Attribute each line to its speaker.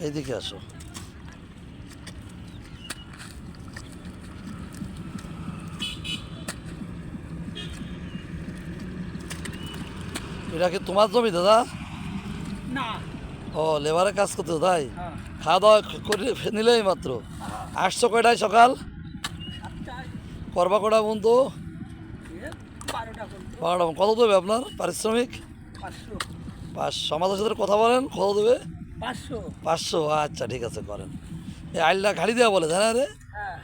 Speaker 1: এইদিকে আসো। এটা কি তোমার জমি দাদা?
Speaker 2: না।
Speaker 1: ও, লেবারে কাজ করতে তাই?
Speaker 2: হ্যাঁ।
Speaker 1: খাওয়া দাওয়া করে নিলেই মাত্র আসছো কয়টায় সকাল?
Speaker 2: 7টায়।
Speaker 1: করবা কটা বন্ধু?
Speaker 2: 12টা পর্যন্ত।
Speaker 1: 12টা। কত দেবে আপনার পারিশ্রমিক?
Speaker 2: 500।
Speaker 1: 500। আমাদের সাথে কথা বলেন, কত দেবে?
Speaker 2: 500।
Speaker 1: 500। আচ্ছা ঠিক আছে, করেন। এই আইলটা ঘাড়ি দেওয়া বলে, তাই না রে?
Speaker 2: হ্যাঁ।